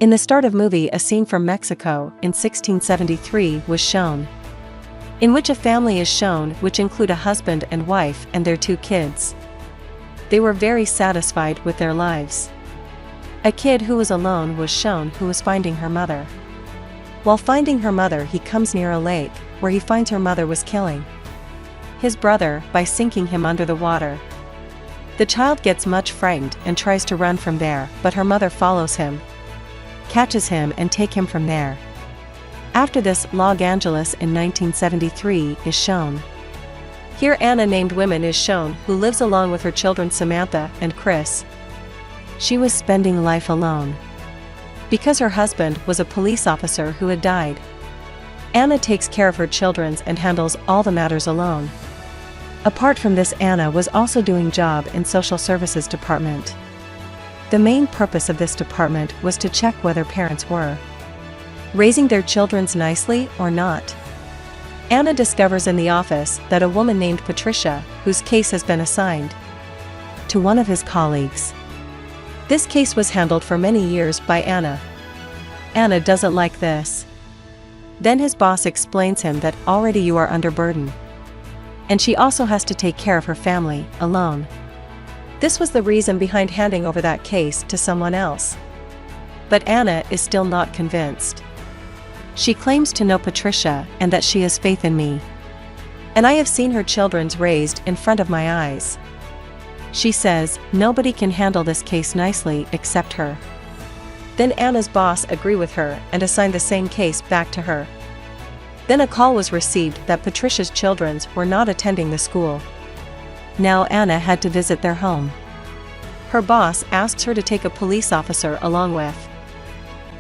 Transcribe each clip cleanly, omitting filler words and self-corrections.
In the start of movie, a scene from Mexico in 1673 was shown, in which a family is shown which include a husband and wife and their 2 kids. They were very satisfied with their lives. A kid who was alone was shown who was finding her mother. While finding her mother, he comes near a lake, where he finds her mother was killing his brother by sinking him under the water. The child gets much frightened and tries to run from there, but her mother follows him, catches him and take him from there. After this, Los Angeles in 1973 is shown. Here Anna named women is shown, who lives along with her children Samantha and Chris. She was spending life alone, because her husband was a police officer who had died. Anna takes care of her children and handles all the matters alone. Apart from this, Anna was also doing job in social services department. The main purpose of this department was to check whether parents were raising their children nicely or not. Anna discovers in the office that a woman named Patricia, whose case has been assigned to one of his colleagues. This case was handled for many years by Anna. Anna doesn't like this. Then his boss explains him that already you are under burden, and she also has to take care of her family alone. This was the reason behind handing over that case to someone else. But Anna is still not convinced. She claims to know Patricia and that she has faith in me, and I have seen her children raised in front of my eyes. She says nobody can handle this case nicely except her. Then Anna's boss agreed with her and assigned the same case back to her. Then a call was received that Patricia's children were not attending the school. Now Anna had to visit their home. Her boss asks her to take a police officer along with,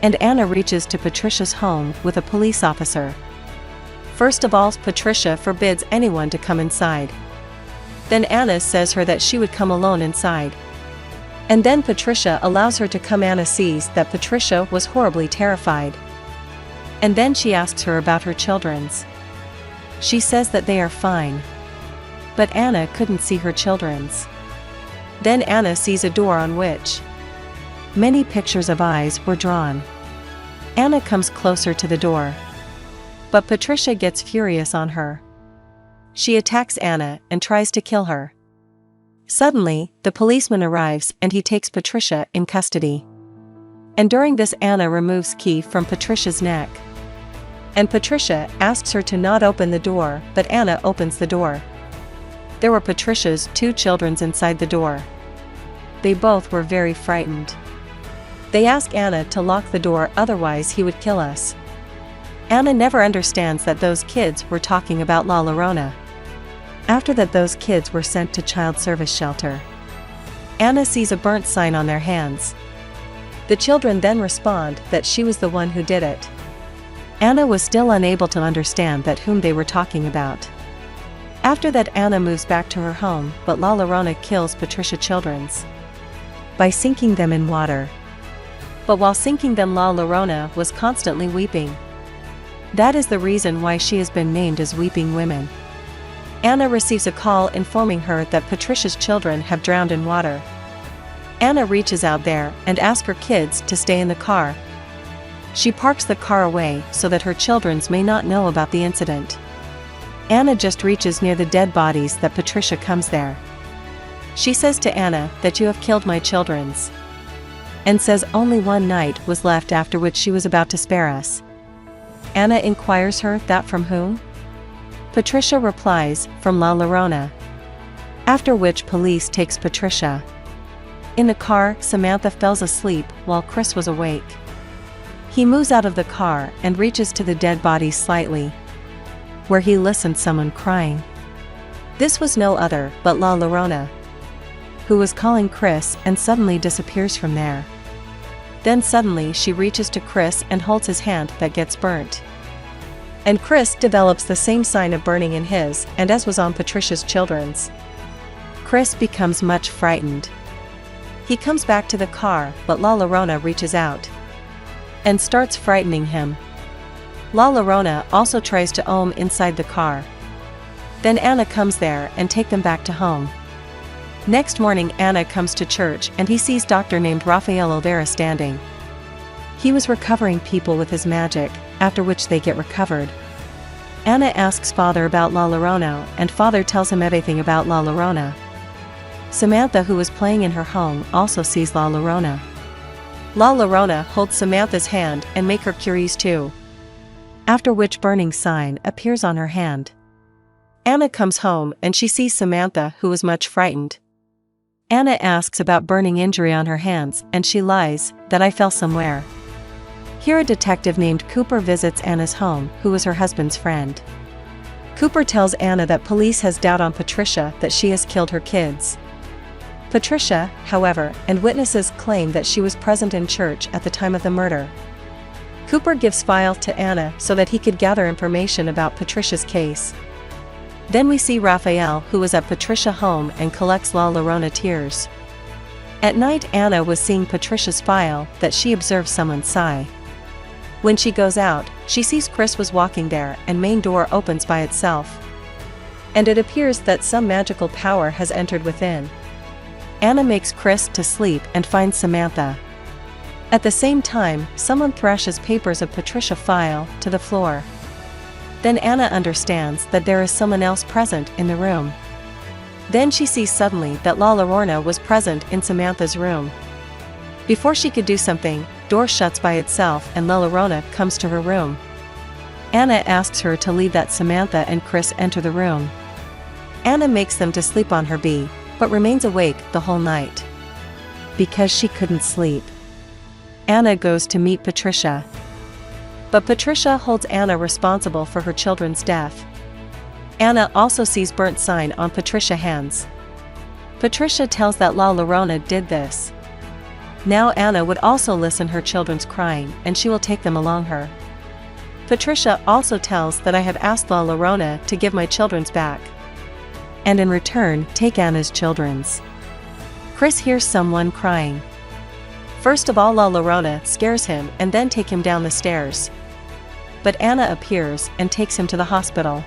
and Anna reaches to Patricia's home with a police officer. First of all, Patricia forbids anyone to come inside. Then Anna says her that she would come alone inside. And then Patricia allows her to come. Anna sees that Patricia was horribly terrified. And then she asks her about her children's. She says that they are fine. But Anna couldn't see her children's. Then Anna sees a door on which many pictures of eyes were drawn. Anna comes closer to the door, but Patricia gets furious on her. She attacks Anna and tries to kill her. Suddenly, the policeman arrives and he takes Patricia in custody. And during this, Anna removes key from Patricia's neck. And Patricia asks her to not open the door, but Anna opens the door. There were Patricia's 2 children inside the door. They both were very frightened. They ask Anna to lock the door, otherwise he would kill us. Anna never understands that those kids were talking about La Llorona. After that, those kids were sent to child service shelter. Anna sees a burnt sign on their hands. The children then respond that she was the one who did it. Anna was still unable to understand that whom they were talking about. After that, Anna moves back to her home, but La Llorona kills Patricia's children by sinking them in water. But while sinking them, La Llorona was constantly weeping. That is the reason why she has been named as Weeping Women. Anna receives a call informing her that Patricia's children have drowned in water. Anna reaches out there and asks her kids to stay in the car. She parks the car away so that her children may not know about the incident. Anna just reaches near the dead bodies that Patricia comes there. She says to Anna that you have killed my children, and says only one night was left, after which she was about to spare us. Anna inquires her that from whom? Patricia replies, from La Llorona. After which police takes Patricia. In the car, Samantha falls asleep while Chris was awake. He moves out of the car and reaches to the dead bodies slightly, where he listened someone crying. This was no other but La Llorona, who was calling Chris, and suddenly disappears from there. Then suddenly she reaches to Chris and holds his hand that gets burnt. And Chris develops the same sign of burning in his, and as was on Patricia's children's. Chris becomes much frightened. He comes back to the car, but La Llorona reaches out and starts frightening him. La Llorona also tries to ohm inside the car. Then Anna comes there and take them back to home. Next morning, Anna comes to church and he sees doctor named Rafael Olvera standing. He was recovering people with his magic, after which they get recovered. Anna asks Father about La Llorona, and Father tells him everything about La Llorona. Samantha, who was playing in her home, also sees La Llorona. La Llorona holds Samantha's hand and make her curious too. After which burning sign appears on her hand. Anna comes home and she sees Samantha, who was much frightened. Anna asks about burning injury on her hands, and she lies, that I fell somewhere. Here a detective named Cooper visits Anna's home, who was her husband's friend. Cooper tells Anna that police has doubt on Patricia that she has killed her kids. Patricia, however, and witnesses claim that she was present in church at the time of the murder. Cooper gives file to Anna so that he could gather information about Patricia's case. Then we see Raphael, who was at Patricia's home and collects La Llorona tears. At night Anna was seeing Patricia's file that she observes someone sigh. When she goes out, she sees Chris was walking there and main door opens by itself. And it appears that some magical power has entered within. Anna makes Chris to sleep and finds Samantha. At the same time, someone thrashes papers of Patricia's file to the floor. Then Anna understands that there is someone else present in the room. Then she sees suddenly that La Llorona was present in Samantha's room. Before she could do something, door shuts by itself and La Llorona comes to her room. Anna asks her to leave that Samantha and Chris enter the room. Anna makes them to sleep on her bed, but remains awake the whole night. Because she couldn't sleep. Anna goes to meet Patricia. But Patricia holds Anna responsible for her children's death. Anna also sees burnt sign on Patricia's hands. Patricia tells that La Llorona did this. Now Anna would also listen her children's crying and she will take them along her. Patricia also tells that I have asked La Llorona to give my children's back. And in return take Anna's children's. Chris hears someone crying. First of all La Llorona scares him and then take him down the stairs. But Anna appears and takes him to the hospital.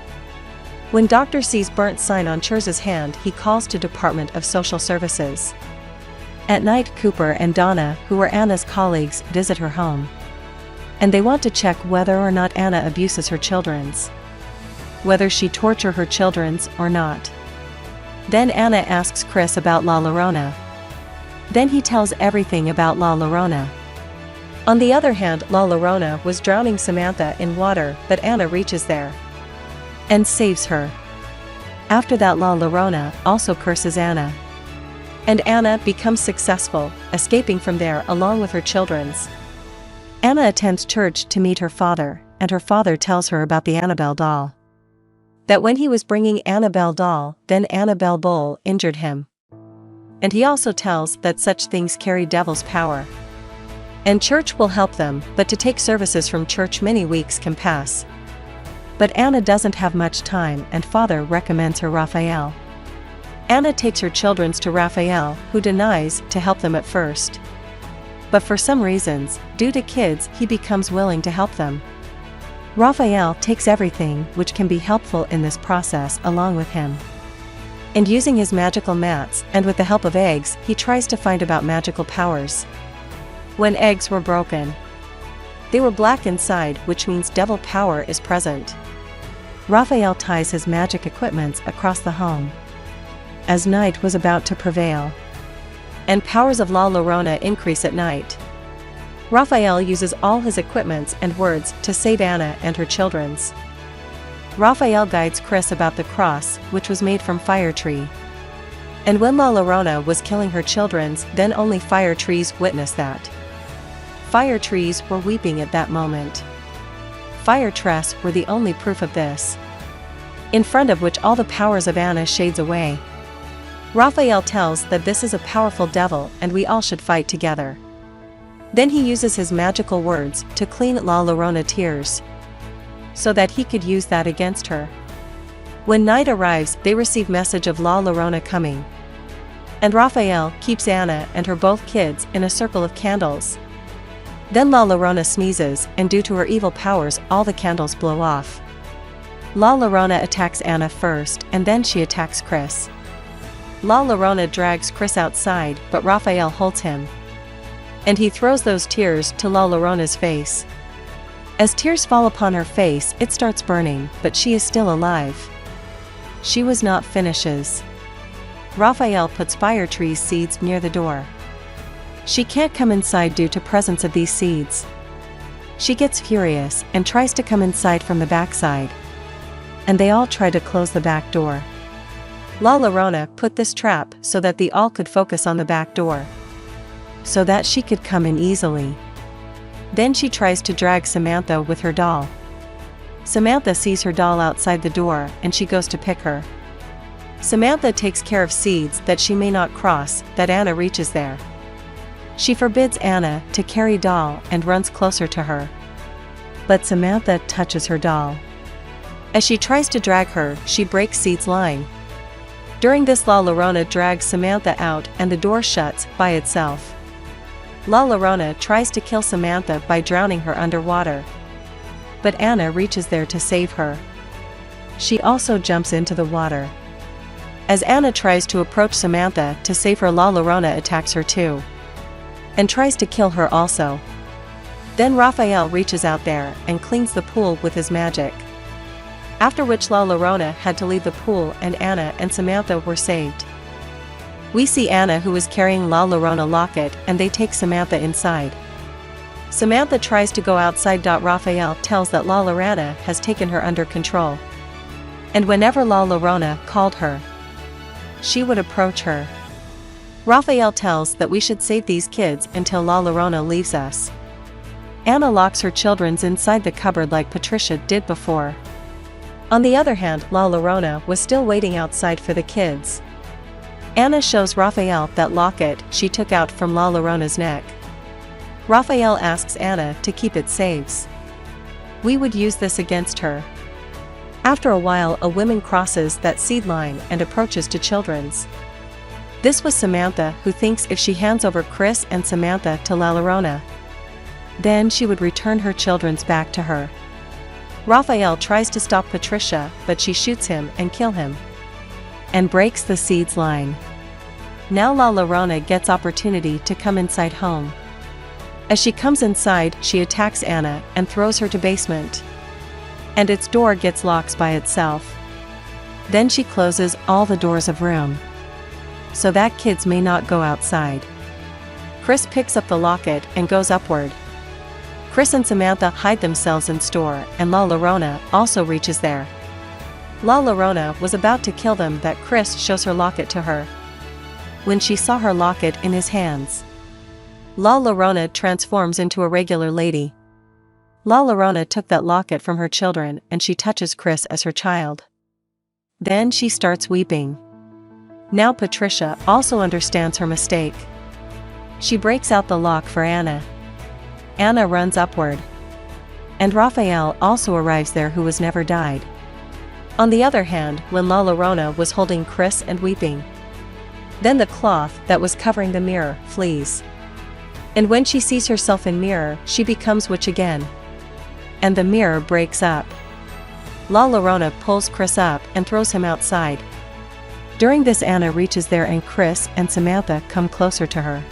When doctor sees burnt sign on Chers's hand he calls to Department of Social Services. At night Cooper and Donna, who were Anna's colleagues, visit her home. And they want to check whether or not Anna abuses her children's. Whether she torture her children's or not. Then Anna asks Chris about La Llorona. Then he tells everything about La Llorona. On the other hand La Llorona was drowning Samantha in water, but Anna reaches there. And saves her. After that La Llorona also curses Anna. And Anna becomes successful, escaping from there along with her children's. Anna attends church to meet her father, and her father tells her about the Annabelle doll. That when he was bringing Annabelle doll, then Annabelle Bowl injured him. And he also tells that such things carry devil's power. And church will help them, but to take services from church many weeks can pass. But Anna doesn't have much time and father recommends her Raphael. Anna takes her children's to Raphael, who denies to help them at first. But for some reasons, due to kids, he becomes willing to help them. Raphael takes everything which can be helpful in this process along with him. And using his magical mats, and with the help of eggs, he tries to find about magical powers. When eggs were broken, they were black inside, which means devil power is present. Raphael ties his magic equipments across the home. As night was about to prevail. And powers of La Llorona increase at night. Raphael uses all his equipments and words to save Anna and her children's. Raphael guides Chris about the cross, which was made from fire tree. And when La Llorona was killing her children's, then only fire trees witnessed that. Fire trees were weeping at that moment. Fire trees were the only proof of this. In front of which all the powers of Anna shades away. Raphael tells that this is a powerful devil and we all should fight together. Then he uses his magical words to clean La Llorona tears. So that he could use that against her. When night arrives they receive message of La Llorona coming. And Raphael keeps Anna and her both kids in a circle of candles. Then La Llorona sneezes and due to her evil powers all the candles blow off. La Llorona attacks Anna first and then she attacks Chris. La Llorona drags Chris outside but Raphael holds him. And he throws those tears to La Llorona's face. As tears fall upon her face, it starts burning, but she is still alive. She was not finishes. Raphael puts fire tree seeds near the door. She can't come inside due to presence of these seeds. She gets furious and tries to come inside from the backside. And they all try to close the back door. La Llorona put this trap so that they all could focus on the back door, so that she could come in easily. Then she tries to drag Samantha with her doll. Samantha sees her doll outside the door and she goes to pick her. Samantha takes care of seeds that she may not cross, that Anna reaches there. She forbids Anna to carry doll and runs closer to her. But Samantha touches her doll. As she tries to drag her, she breaks Seed's line. During this, La Llorona drags Samantha out and the door shuts by itself. La Llorona tries to kill Samantha by drowning her underwater. But Anna reaches there to save her. She also jumps into the water. As Anna tries to approach Samantha to save her, La Llorona attacks her too, and tries to kill her also. Then Raphael reaches out there and cleans the pool with his magic. After which La Llorona had to leave the pool and Anna and Samantha were saved. We see Anna, who is carrying La Llorona locket, and they take Samantha inside. Samantha tries to go outside. Raphael tells that La Llorona has taken her under control. And whenever La Llorona called her, she would approach her. Raphael tells that we should save these kids until La Llorona leaves us. Anna locks her children inside the cupboard like Patricia did before. On the other hand, La Llorona was still waiting outside for the kids. Anna shows Raphael that locket she took out from La Llorona's neck. Raphael asks Anna to keep it safe. We would use this against her. After a while, a woman crosses that seed line and approaches to children's. This was Samantha, who thinks if she hands over Chris and Samantha to La Llorona, then she would return her children's back to her. Raphael tries to stop Patricia, but she shoots him and kills him, and breaks the seeds line. Now La Llorona gets opportunity to come inside home. As she comes inside, she attacks Anna and throws her to basement. And its door gets locked by itself. Then she closes all the doors of room, so that kids may not go outside. Chris picks up the locket and goes upward. Chris and Samantha hide themselves in store, and La Llorona also reaches there. La Llorona was about to kill them, that Chris shows her locket to her. When she saw her locket in his hands, La Llorona transforms into a regular lady. La Llorona took that locket from her children and she touches Chris as her child. Then she starts weeping. Now Patricia also understands her mistake. She breaks out the lock for Anna. Anna runs upward. And Raphael also arrives there, who has never died. On the other hand, when La Llorona was holding Chris and weeping, then the cloth that was covering the mirror flees. And when she sees herself in mirror, she becomes witch again. And the mirror breaks up. La Llorona pulls Chris up and throws him outside. During this, Anna reaches there and Chris and Samantha come closer to her.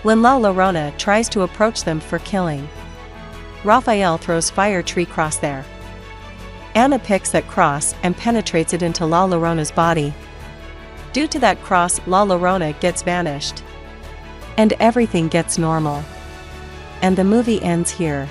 When La Llorona tries to approach them for killing, Raphael throws fire tree cross there. Anna picks that cross and penetrates it into La Llorona's body. Due to that cross, La Llorona gets vanished. And everything gets normal. And the movie ends here.